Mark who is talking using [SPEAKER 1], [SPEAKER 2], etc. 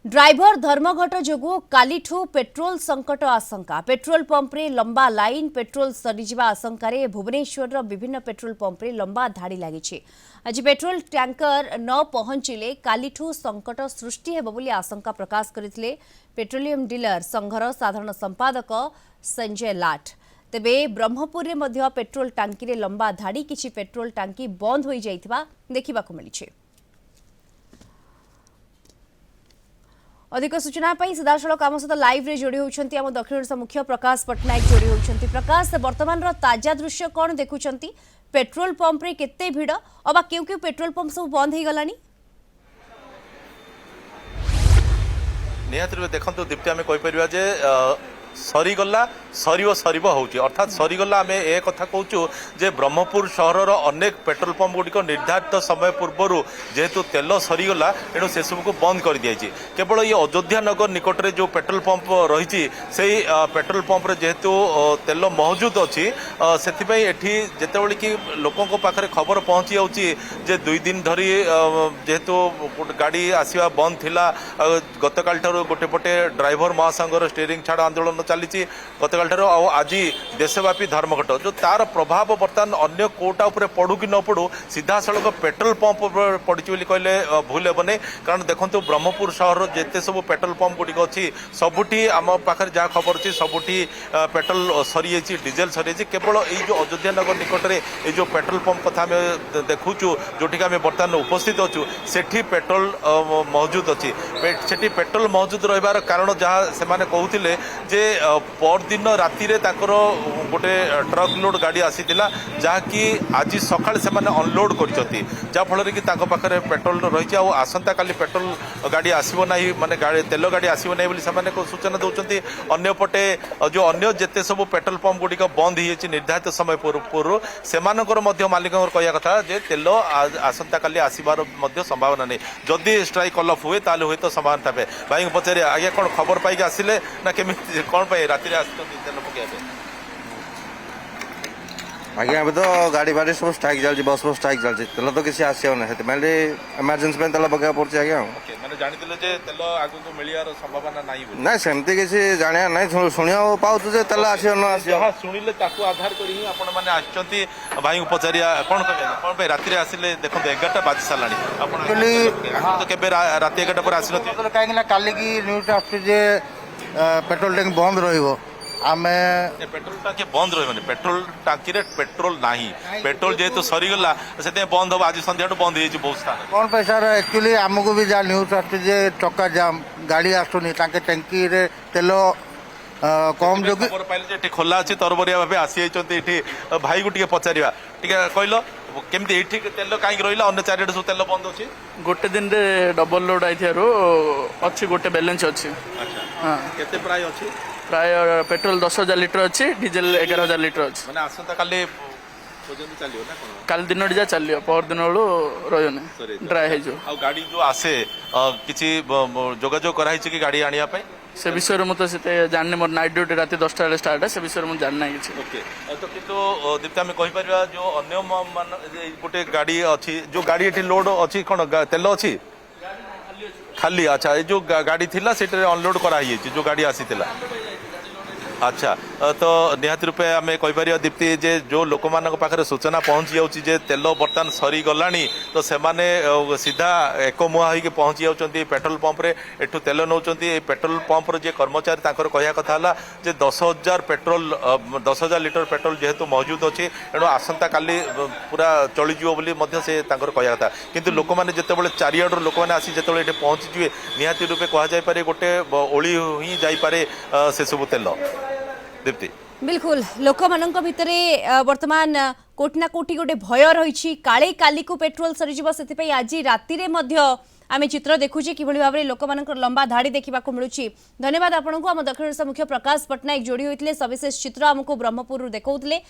[SPEAKER 1] Driver धर्मघट जोगु कालीठू petrol संकट आशंका petrol pump रे लंबा लाइन पेट्रोल सरीजिबा आशंका रे भुवनेश्वर विभिन्न पेट्रोल पंप रे लंबा धाड़ी लागिछि। आज पेट्रोल टैंकर न पहुंचिले कालीठू संकट सृष्टि हेबो बोली आशंका प्रकाश करथिले पेट्रोलियम डीलर संघर साधारण संपादक संजय लाठ। तेबे ब्रह्मपुर रे मध्य पेट्रोल टांकी रे लंबा धाड़ी किछि पेट्रोल टांकी बंद होई जाइथिबा देखिबाकू मिलिछि। अधिक सूचना सीधासख आम सहित लाइव रे जोड़ी होती आम दक्षिण ओडिशा मुख्य प्रकाश पट्टनायक जोड़ी होती। प्रकाश वर्तमान ताजा दृश्य कौन देखुंट पेट्रोल पंप रे केते भिड़ अबा क्यों क्यों पेट्रोल पंप सब बंद हो गलानी?
[SPEAKER 2] निहाती देखो दीप्ति आम कहीपर जे सरीगला सरीब होची अर्थात सरीगला आम ए कथा कहूँ जे ब्रह्मपुर सहर अनेक पेट्रोल पंप गुड़िक निर्धारित समय पूर्वर जेहेतु तेल सरीगला तेणु से सब को बंद कर दी केवल ये अयोध्या नगर निकट में जो पेट्रोल पंप रही से पेट्रोल पंप रे जेहेतु तेल मौजूद अच्छी से जितेबाला कि लोकों पाखे खबर पहुँची जाऊँगी 2 दिन धरी जेहेतु गाड़ी आसवा बंद थिला गतकाल गोटे पटे ड्राइवर महासंघर स्टीयरिंग छाड़ आंदोलन चली गतकाल आज देशव्यापी धर्मघट जो तार प्रभाव बर्तमान अन्य कोटा उपर पड़ू कि न पड़ू सीधा सड़क पेट्रोल पंप पड़ी कहले भूल हेबनी। कारण देखो ब्रह्मपुर सहर जिते सब पेट्रोल पंप गुड़िक अच्छी सबुठी आम पाखे जहाँ खबर अच्छी सबुठी पेट्रोल सरी डीजेल सरी केवल ये जो अयोध्या नगर निकट में ये जो पेट्रोल पंप कथा आम देखुचु जोटि आम बर्तमान उपस्थित अच्छु सेठी पेट्रोल मौजूद अच्छी सेठी पेट्रोल मौजूद रहिबार कारण जहाँ से कहते जे परदिन राति रे गोटे ट्रक लोड गाड़ी आसीथिला जहाँकि आज सकाळ से अनलोड करछथि जाफल कि पाखे पेट्रोल रही आसंता काली पेट्रोल गाड़ी आसब ना माने गाड़ी तेल गाड़ी आसब ना सूचना दौरान अंपटे जो अन्य जिते सब पेट्रोल पंप गुड़िक बंद हो निर्धारित समय पूर्व से मालिक कहया कथा जे तेल आसंता काली आसबार संभावना नहीं जदि स्ट्राइक कल हुए ताले हुए तो संभावना था भाई पचारे आज्ञा कौन खबर पाई आसिले ना केमी कौन राति तेल पकड़
[SPEAKER 3] आज्ञा अब तो गाड़ी बाड़ी सब स्ट्राइक चलती बस बस स्ट्राइक चलती तेल तो किसी आसना से इमरजेंसी तेल पकड़ा पड़े आज्ञा
[SPEAKER 2] मैंने जानी तेल आगे मिलियार संभावना ना
[SPEAKER 3] सेमती किसी जाना ना शुणा पाऊँ तेल आस
[SPEAKER 2] शुणिले आधार कर भाई पचारिया कौन कौन राति आसिले देखो 11टा बाजी सारा तो केवे राति 11टा पर आसी
[SPEAKER 3] कहीं काली की न्यूज आसुचे पेट्रोल टैंक बंद रही आमे
[SPEAKER 2] पेट्रोल टांकी बंद रही पेट्रोल टांकी रे पेट्रोल नाही पेट्रोल जेहेतु सरीगला से बंद हम आज संध्या बंद हो बहुत स्थान
[SPEAKER 3] कौन पे सर एक्चुअली आमको भी जहाँ न्यूज आसुचे चक्का जाम गाड़ी आसुनी टांकी रे तेल कम जो
[SPEAKER 2] खबर पाइले खोला अच्छी तरबरिया भाव आसी भाई को पचार कहल केमती ये तेल कहीं रहा अन्य चारिटे सब तेल बंद अच्छी
[SPEAKER 4] गोटे दिन रे डबल लोड आइथियारो अच्छी गोटे बैलेंस अच्छी
[SPEAKER 2] हाँ केते प्राय अच्छी
[SPEAKER 4] प्राय पेट्रोल 10,000 लिटर अच्छी डीजेल 11,000 लिटर अच्छी
[SPEAKER 2] माने आसंता काली चलियो ना
[SPEAKER 4] काल दिन जा चलियो पर दिन रही ड्राई हो
[SPEAKER 2] गाड़ी जो आसे किसी जोगाजोग कराई कि गाड़ी आनिया
[SPEAKER 4] से विषय में तो जानने मोर नाइट ड्यूटी रात 10टा बेले स्टार्ट है से विषय में जानना किसी
[SPEAKER 2] ओके तो किंतु दीप्ति आम कहीपर जो अन्य गोटे गाड़ी अच्छी जो गाड़ी ये लोड अच्छी कौन तेल अच्छी खाली अच्छा ये जो गाड़ी थिला से अनलोड कराई जो गाड़ी आसी अच्छा तो निहाती रूपे आम कहीपर दीप्ति जे जो लोक मान पाखे सूचना पहुँची जाऊँगी तेल बर्तमान सरी गला तो से सीधा एक मुहा होकर पहुँची जाती पेट्रोल पंप रे एठू तेल नौ पेट्रोल पंप जे कर्मचारी कहया कथा जे 10,000 पेट्रोल 10,000 लिटर पेट्रोल जेहेतु मौजूद अच्छी तेणु आसंता काली पूरा चलीजो बोली से कहया कथा किंतु लोक मैंने जिते चारिआड़ लोक मैंने आसी जिते ये पहुँचीजे निहाती रूपे कहुपे गोटे ओली ही जापे से सब तेल दीप्ति
[SPEAKER 1] बिल्कुल लोक मानक भितरे वर्तमान कोटिना कोटी गोटे भय रही काले काली को पेट्रोल सरीजिबो सेतिपई आज राति रे मध्य आमे चित्र देखुचे कि भाव में लोक मान लंबा धाड़ी देखा मिलूँ। धन्यवाद आपको आम दक्षिण ओडिशा मुख्य प्रकाश पट्टनायक जोड़ी होते सविशेष चित्र आमको ब्रह्मपुर देखौतले।